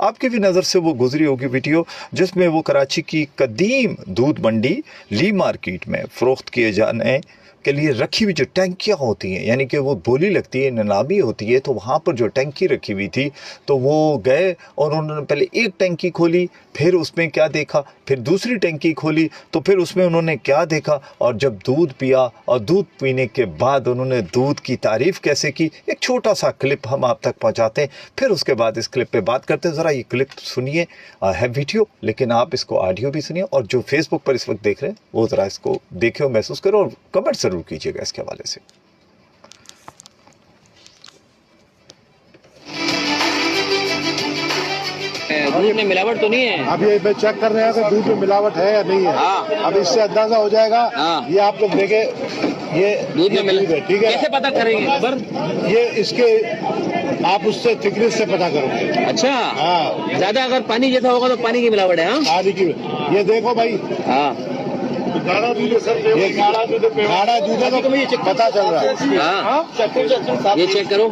आपकी भी नज़र से वो गुजरी होगी वीडियो, जिसमें वो कराची की कदीम दूध मंडी ली मार्केट में फ़रोख्त किए जाने के लिए रखी हुई जो टैंकियाँ होती हैं, यानी कि वो बोली लगती है, ननाबी होती है, तो वहाँ पर जो टैंकी रखी हुई थी, तो वो गए और उन्होंने पहले एक टैंकी खोली, फिर उसमें क्या देखा, फिर दूसरी टैंकी खोली, तो फिर उसमें उन्होंने क्या देखा, और जब दूध पिया और दूध पीने के बाद उन्होंने दूध की तारीफ़ कैसे की, एक छोटा सा क्लिप हम आप तक पहुँचाते हैं, फिर उसके बाद इस क्लिप पे बात करते हैं। ज़रा ये क्लिप सुनिए, है वीडियो लेकिन आप इसको ऑडियो भी सुनिए, और जो फेसबुक पर इस वक्त देख रहे हैं वो ज़रा इसको देखें और महसूस करो और कमेंट ज़रूर कीजिएगा इसके हवाले से। दूध में मिलावट तो नहीं है? अब ये चेक कर रहे हैं कि दूध में मिलावट है या नहीं है। हाँ। अब इससे अंदाजा हो जाएगा। हाँ। ये आप लोग देखे, ये दूध में मिलावट है, ठीक है। कैसे पता करेंगे सर? ये इसके आप उससे थिकनेस से पता करोगे। अच्छा, हाँ, ज्यादा अगर पानी जैसा होगा तो पानी की मिलावट है। हाँ, पानी की। ये देखो भाई, हाँ, गाढ़ा दूध है सर, ये गाढ़ा दूध है तो पता चल रहा है। हाँ, ये चेक करो,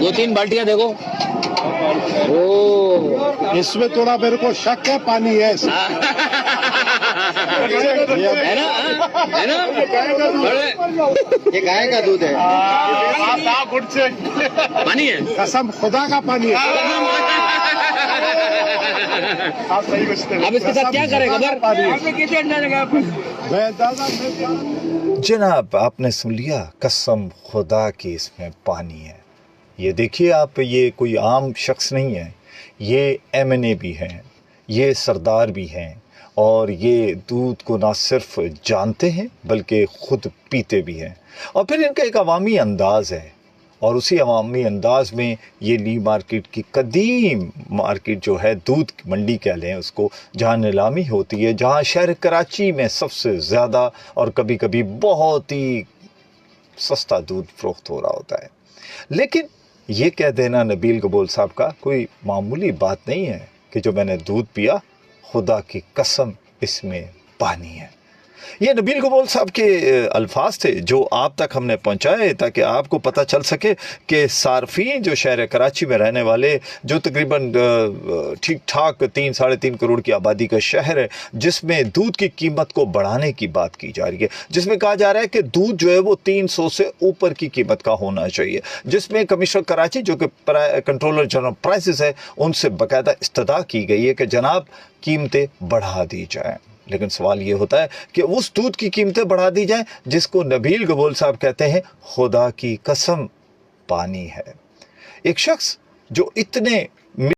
2-3 बाल्टियां देखो। ओ, इसमें थोड़ा मेरे को शक है, पानी है इसमें। है ना, है ना? ये गाय का दूध है। पानी है, कसम खुदा का पानी है। अब इसके साथ क्या करें खबर? जनाब आपने सुन लिया, कसम खुदा की इसमें पानी है। ये देखिए आप, ये कोई आम शख्स नहीं है, ये MNA भी हैं, ये सरदार भी हैं, और ये दूध को ना सिर्फ जानते हैं बल्कि ख़ुद पीते भी हैं। और फिर इनका एक अवामी अंदाज़ है, और उसी अवामी अंदाज़ में ये ली मार्केट की कदीम मार्केट जो है, दूध की मंडी कह लें उसको, जहाँ नीलामी होती है, जहाँ शहर कराची में सबसे ज़्यादा और कभी कभी बहुत ही सस्ता दूध फ़रोख्त हो रहा होता है। लेकिन ये कह देना नबील कबूल साहब का कोई मामूली बात नहीं है कि जो मैंने दूध पिया, खुदा की कसम इसमें पानी है। ये नबील कबूल साहब के अल्फाज थे जो आप तक हमने पहुंचाए, ताकि आपको पता चल सके कि सार्फिन जो शहर कराची में रहने वाले, जो तकरीबन ठीक ठाक 3-3.5 करोड़ की आबादी का शहर है, जिसमें दूध की कीमत को बढ़ाने की बात की जा रही है, जिसमें कहा जा रहा है कि दूध जो है वो 300 से ऊपर की कीमत का होना चाहिए, जिसमें कमिश्नर कराची जो कि कंट्रोलर जनरल प्राइसेस है, उनसे बाकायदा इस्तदा की गई है कि जनाब कीमतें बढ़ा दी जाएँ। लेकिन सवाल ये होता है कि उस दूध की कीमतें बढ़ा दी जाएं जिसको नबील कबूल साहब कहते हैं खुदा की कसम पानी है। एक शख्स जो इतने